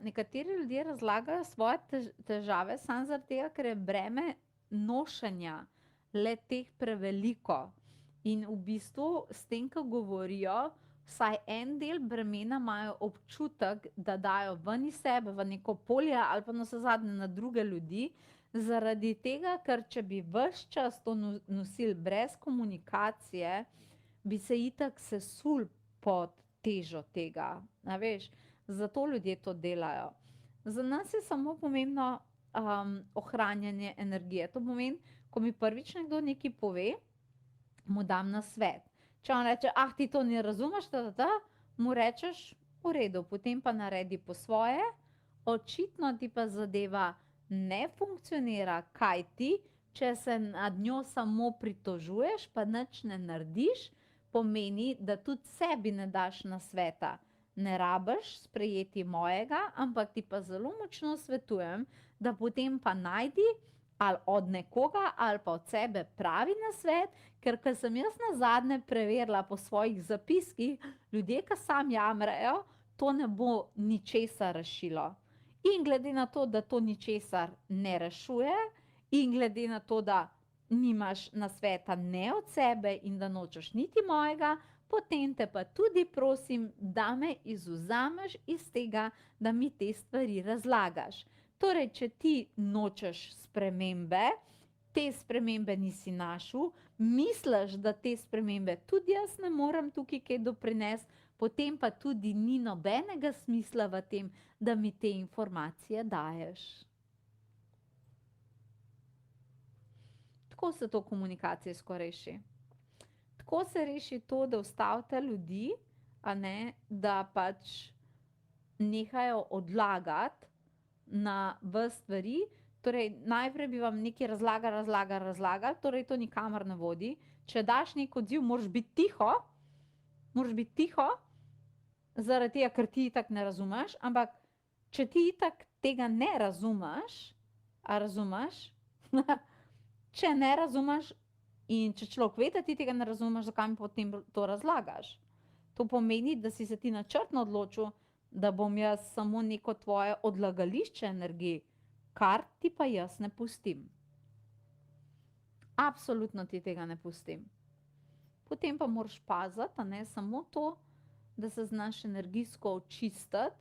Nekateri ljudje razlagajo svoje težave samo zaradi tega, ker je breme nošenja le-teh preveliko. In v bistvu s tem, ko govorijo, vsaj en del bremena imajo občutek, da dajo ven iz sebe v neko polje ali pa navsezadnje na druge ljudi, zaradi tega, ker če bi ves čas to nosili brez komunikacije, bi se itak sesul pod težo tega, a veš. Zato ljudje to delajo. Za nas je samo pomembno ohranjanje energije. To pomeni, ko mi prvič nekdo nekaj pove, mu dam nasvet. Če on reče, ti to ne razumeš, mu rečeš, v redu, potem pa naredi po svoje, očitno ti pa zadeva ne funkcionira, kaj ti, če se nad njo samo pritožuješ, pa nič ne narediš, pomeni, da tudi sebi ne daš nasveta. Ne rabiš sprejeti mojega, ampak ti pa zelo močno svetujem, da potem pa najdi ali od nekoga ali pa od sebe pravi nasvet, ker ko sem jaz nazadnje preverila po svojih zapiskih, ljudje, ki sam jamrajo, to ne bo ničesar rešilo. In glede na to, da to ničesar ne rešuje, in glede na to, da nimaš nasveta ne od sebe in da nočeš niti mojega, potem te pa tudi prosim, da me izvzameš iz tega, da mi te stvari razlagaš. Torej, če ti nočeš spremembe, te spremembe nisi našel, misliš, da te spremembe tudi jaz ne morem tukaj kaj doprinesti, potem pa tudi ni nobenega smisla v tem, da mi te informacije daješ. Tako se to komunikacijsko reši. Tako se reši to, da ustavite ljudi, da pač nehajo odlagati na vas stvari. Torej, najprej bi vam nekaj razlagali, torej to nikamor ne vodi. Če daš nek odziv, moraš biti tiho, zaradi tega, ker ti itak ne razumeš, ampak če ti itak tega ne razumeš, a razumeš? Če ne razumeš in če človek ve, da ti tega ne razumeš, zakaj mi potem to razlagaš? To pomeni, da si se ti načrtno odločil, da bom jaz samo neko tvoje odlagališče energije, kar ti pa jaz ne pustim. Absolutno ti tega ne pustim. Potem pa moraš paziti, samo to, da se znaš energijsko očistiti,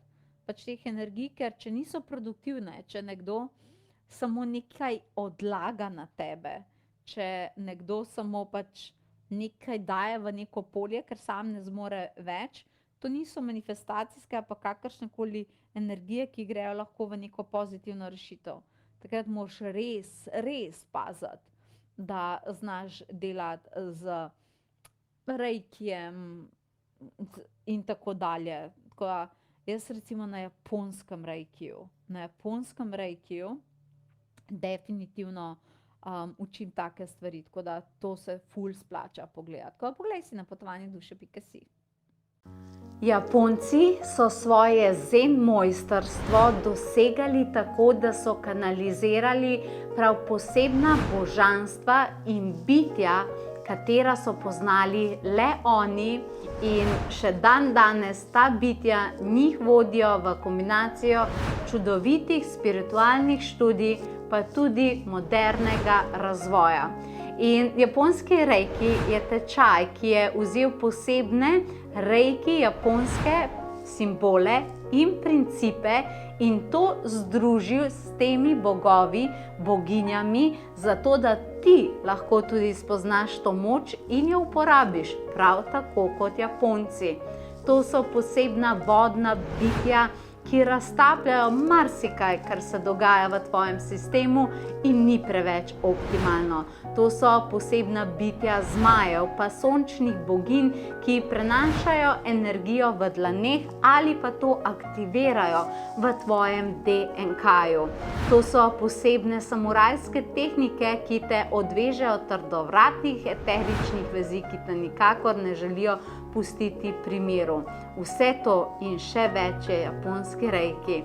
pač teh energij, ker če niso produktivne, če nekdo samo nekaj odlaga na tebe, če nekdo samo pač nekaj daje v neko polje, ker sam ne zmore več, to niso manifestacijske ali pa kakršnekoli energije, ki grejo lahko v neko pozitivno rešitev. Takrat moraš res paziti, da znaš delati z reikijem in tako dalje. Tako da jaz recimo na japonskem reikiju definitivno učim take stvari, tako da to se ful splača pogledati. Tako da poglej si na potovanjeduše.si. Japonci so svoje zen mojstrstvo dosegali tako, da so kanalizirali prav posebna božanstva in bitja, katera so poznali le oni, in še danes ta bitja njih vodijo v kombinacijo čudovitih spiritualnih študij, pa tudi modernega razvoja. In japonski reiki je tečaj, ki je vzel posebne reiki japonske simbole in principe in to združil s temi bogovi, boginjami, zato da ti lahko tudi spoznaš to moč in jo uporabiš, prav tako kot Japonci. To so posebna vodna bitja, ki raztapljajo marsikaj, kar se dogaja v tvojem sistemu in ni preveč optimalno. To so posebna bitja zmajev, pa sončnih boginj, ki prenašajo energijo v dlaneh ali pa to aktivirajo v tvojem DNK-ju. To so posebne samurajske tehnike, ki te odvežejo trdovratnih eteričnih vezi, ki te nikakor ne želijo pustiti pri miru. Vse to in še več je japonski reiki.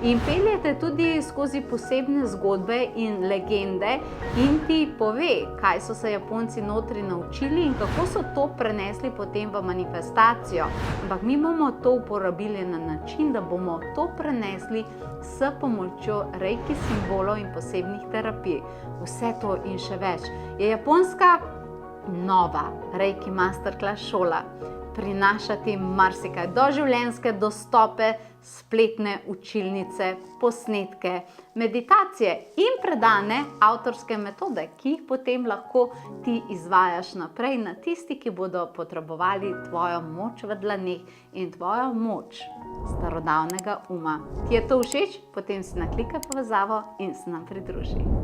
In peljete tudi skozi posebne zgodbe in legende in ti pove, kaj so se Japonci notri naučili in kako so to prenesli potem v manifestacijo. Ampak mi bomo to uporabili na način, da bomo to prenesli s pomočjo reiki simbolov in posebnih terapij. Vse to in še več je japonska nova reiki masterclass šola. Prinaša ti marsikaj, doživljenjske dostope, spletne učilnice, posnetke, meditacije in predane avtorske metode, ki jih potem lahko ti izvajaš naprej na tisti, ki bodo potrebovali tvojo moč v dlaneh in tvojo moč starodavnega uma. Ti je to všeč? Potem si naklikaj povezavo in se nam pridruži.